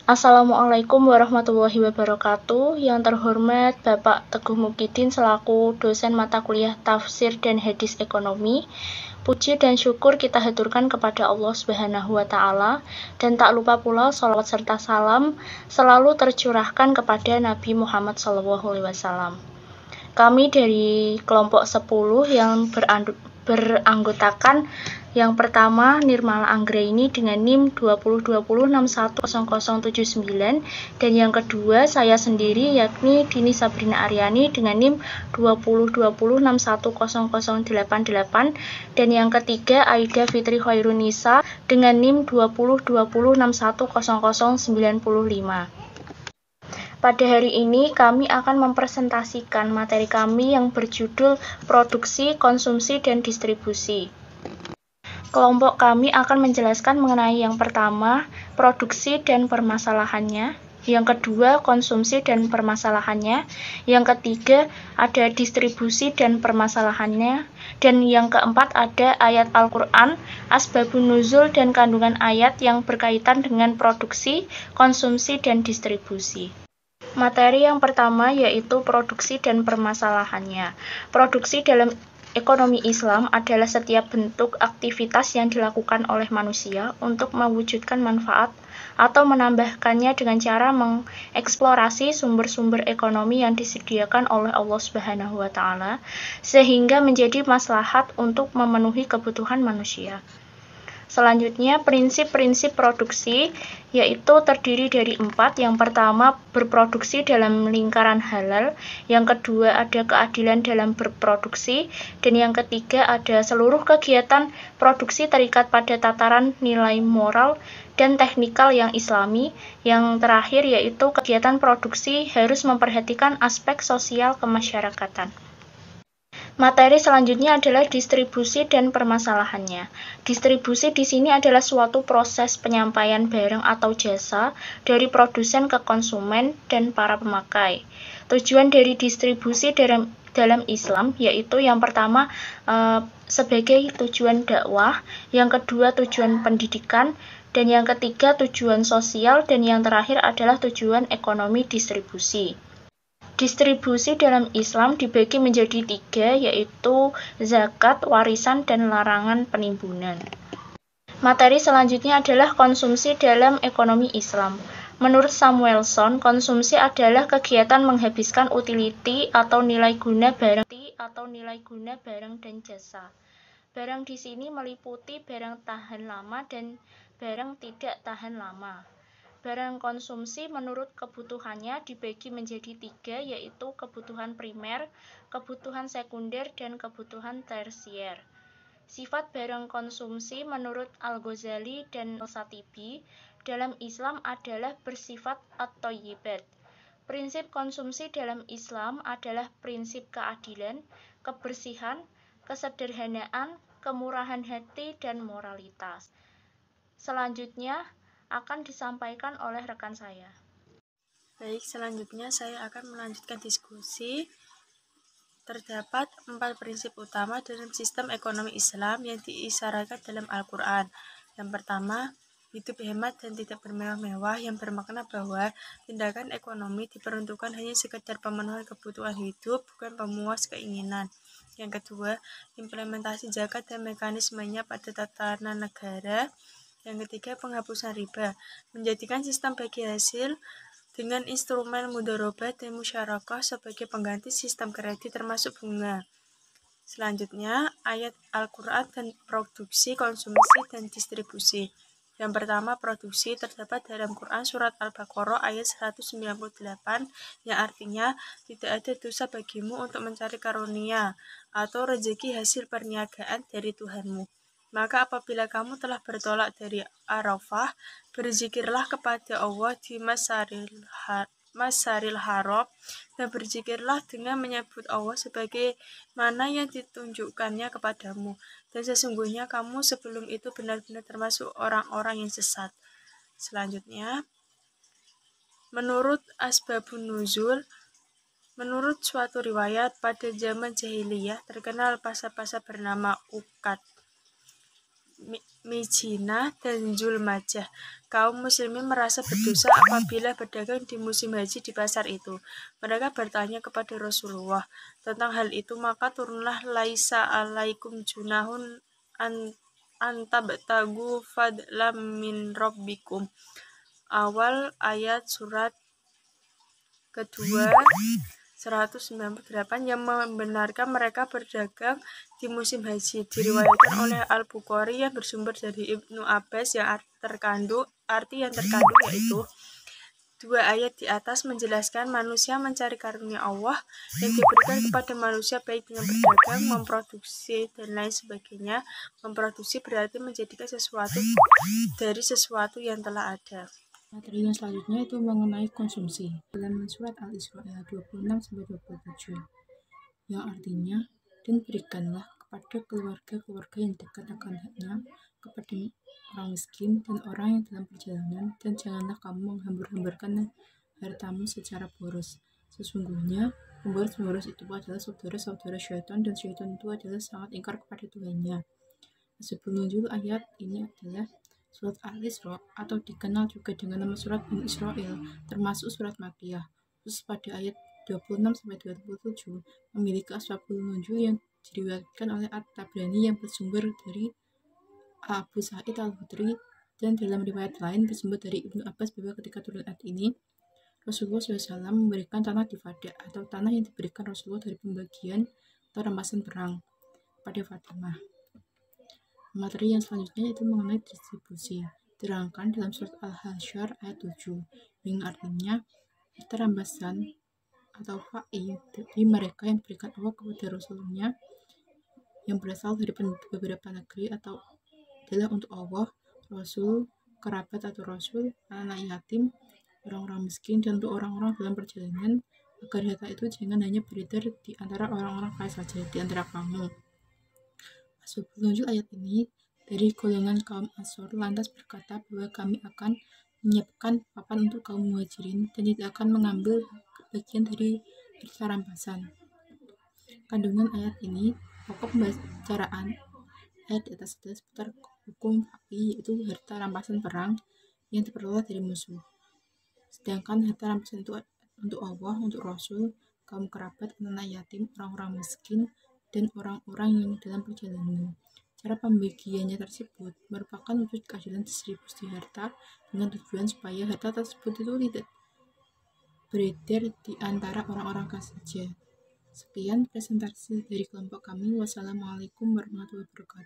Assalamualaikum warahmatullahi wabarakatuh. Yang terhormat Bapak Teguh Mukidin selaku dosen mata kuliah Tafsir dan Hadis Ekonomi. Puji dan syukur kita haturkan kepada Allah Subhanahu wa Ta'ala, dan tak lupa pula sholawat serta salam selalu tercurahkan kepada Nabi Muhammad SAW. Kami dari kelompok 10 yang beranggotakan yang pertama Nirmala Anggraini dengan NIM 2020610079, dan yang kedua saya sendiri yakni Dini Sabrina Aryani dengan NIM 2020610088, dan yang ketiga Aida Fitri Khairunisa dengan NIM 2020610095. Pada hari ini kami akan mempresentasikan materi kami yang berjudul Produksi, Konsumsi, dan Distribusi. Kelompok kami akan menjelaskan mengenai yang pertama, produksi dan permasalahannya, yang kedua, konsumsi dan permasalahannya, yang ketiga, ada distribusi dan permasalahannya, dan yang keempat, ada ayat Al-Quran, asbabun nuzul, dan kandungan ayat yang berkaitan dengan produksi, konsumsi, dan distribusi. Materi yang pertama yaitu produksi dan permasalahannya. Produksi dalam ekonomi Islam adalah setiap bentuk aktivitas yang dilakukan oleh manusia untuk mewujudkan manfaat atau menambahkannya dengan cara mengeksplorasi sumber-sumber ekonomi yang disediakan oleh Allah Subhanahu wa Ta'ala, sehingga menjadi maslahat untuk memenuhi kebutuhan manusia. Selanjutnya, prinsip-prinsip produksi yaitu terdiri dari 4. Yang pertama, berproduksi dalam lingkaran halal. Yang kedua, ada keadilan dalam berproduksi. Dan yang ketiga, ada seluruh kegiatan produksi terikat pada tataran nilai moral dan teknikal yang islami. Yang terakhir, yaitu kegiatan produksi harus memperhatikan aspek sosial kemasyarakatan. Materi selanjutnya adalah distribusi dan permasalahannya. Distribusi di sini adalah suatu proses penyampaian barang atau jasa dari produsen ke konsumen dan para pemakai. Tujuan dari distribusi dalam Islam yaitu yang pertama sebagai tujuan dakwah, yang kedua tujuan pendidikan, dan yang ketiga tujuan sosial, dan yang terakhir adalah tujuan ekonomi distribusi. Distribusi dalam Islam dibagi menjadi 3, yaitu zakat, warisan, dan larangan penimbunan. Materi selanjutnya adalah konsumsi dalam ekonomi Islam. Menurut Samuelson, konsumsi adalah kegiatan menghabiskan utility atau nilai guna barang dan jasa. Barang di sini meliputi barang tahan lama dan barang tidak tahan lama. Barang konsumsi menurut kebutuhannya dibagi menjadi 3, yaitu kebutuhan primer, kebutuhan sekunder, dan kebutuhan tersier. Sifat barang konsumsi menurut Al-Ghazali dan Al-Shatibi dalam Islam adalah bersifat at-thayyibat. Prinsip konsumsi dalam Islam adalah prinsip keadilan, kebersihan, kesederhanaan, kemurahan hati, dan moralitas. Selanjutnya akan disampaikan oleh rekan saya. Baik, selanjutnya saya akan melanjutkan diskusi. Terdapat 4 prinsip utama dalam sistem ekonomi Islam yang diisyaratkan dalam Al-Quran. Yang pertama, hidup hemat dan tidak bermewah-mewah, yang bermakna bahwa tindakan ekonomi diperuntukkan hanya sekedar pemenuhan kebutuhan hidup, bukan pemuas keinginan. Yang kedua, implementasi zakat dan mekanismenya pada tatanan negara. Yang ketiga, penghapusan riba, menjadikan sistem bagi hasil dengan instrumen mudharabah dan musyarakah sebagai pengganti sistem kredit termasuk bunga. Selanjutnya, ayat Al-Quran dan produksi, konsumsi, dan distribusi. Yang pertama, produksi terdapat dalam Quran surat Al-Baqarah ayat 198 yang artinya tidak ada dosa bagimu untuk mencari karunia atau rezeki hasil perniagaan dari Tuhanmu. Maka apabila kamu telah bertolak dari Arafah, berzikirlah kepada Allah di Masaril Haram, dan berzikirlah dengan menyebut Allah sebagai mana yang ditunjukkannya kepadamu, dan sesungguhnya kamu sebelum itu benar-benar termasuk orang-orang yang sesat. Selanjutnya, menurut asbabun nuzul, menurut suatu riwayat pada zaman jahiliyah terkenal pasar-pasar bernama Uqad. Mijinah dan Zulmajah. Kaum muslimin merasa berdosa apabila berdagang di musim haji di pasar itu. Mereka bertanya kepada Rasulullah tentang hal itu, maka turunlah laisa alaikum junahun antabtagu fadlam min rabbikum. Awal ayat surat kedua 198 yang membenarkan mereka berdagang di musim haji. Diriwayatkan oleh Al-Bukhari yang bersumber dari Ibnu Abbas yang terkandung yaitu dua ayat di atas menjelaskan manusia mencari karunia Allah yang diberikan kepada manusia baik dengan berdagang, memproduksi, dan lain sebagainya. Memproduksi berarti menjadikan sesuatu dari sesuatu yang telah ada. Materi yang selanjutnya itu mengenai konsumsi. Dalam surat Al-Isra ayat 26-27 yang artinya, dan berikanlah kepada keluarga-keluarga yang dekat akan haknya, kepada orang miskin dan orang yang dalam perjalanan, dan janganlah kamu menghambur-hamburkan hartamu secara boros. Sesungguhnya pemboros-pemboros itu adalah saudara-saudara syaitan, dan syaitan itu adalah sangat ingkar kepada Tuhannya. Sebelum nuzul ayat ini adalah surat Al-Isra atau dikenal juga dengan nama surat Bani Israel, termasuk surat Makkiyah. Khusus pada ayat 26-27 memiliki asbabul nuzul yang diriwayatkan oleh At-Tabrani yang bersumber dari Abu Sa'id Al-Khudri, dan dalam riwayat lain bersumber dari Ibnu Abbas bahwa ketika turun ayat ini, Rasulullah SAW memberikan tanah di Fadak atau tanah yang diberikan Rasulullah dari pembagian atau rampasan perang pada Fatimah. Materi yang selanjutnya itu mengenai distribusi, diterangkan dalam surat Al-Hasyr ayat 7, yang artinya harta rampasan atau fa'i dari mereka yang diberikan Allah kepada Rasulnya yang berasal dari beberapa negeri atau adalah untuk Allah, Rasul, kerabat atau Rasul, anak yatim, orang-orang miskin, dan untuk orang-orang dalam perjalanan, agar harta itu jangan hanya beredar di antara orang-orang kaya saja di antara kamu. Sebelum nuzul ayat ini, dari golongan kaum Ansor lantas berkata bahwa kami akan menyiapkan papan untuk kaum muhajirin dan tidak akan mengambil bagian dari harta rampasan. Kandungan ayat ini, pokok pembicaraan ayat di atas adalah seputar hukum fa'i, yaitu harta rampasan perang yang diperoleh dari musuh. Sedangkan harta rampasan itu untuk Allah, untuk Rasul, kaum kerabat, anak yatim, orang-orang miskin, dan orang-orang yang dalam perjalanan. Cara pembagiannya tersebut merupakan wujud keadilan distribusi harta dengan tujuan supaya harta tersebut itu tidak beredar di antara orang-orang kaya saja. Sekian presentasi dari kelompok kami. Wassalamualaikum warahmatullahi wabarakatuh.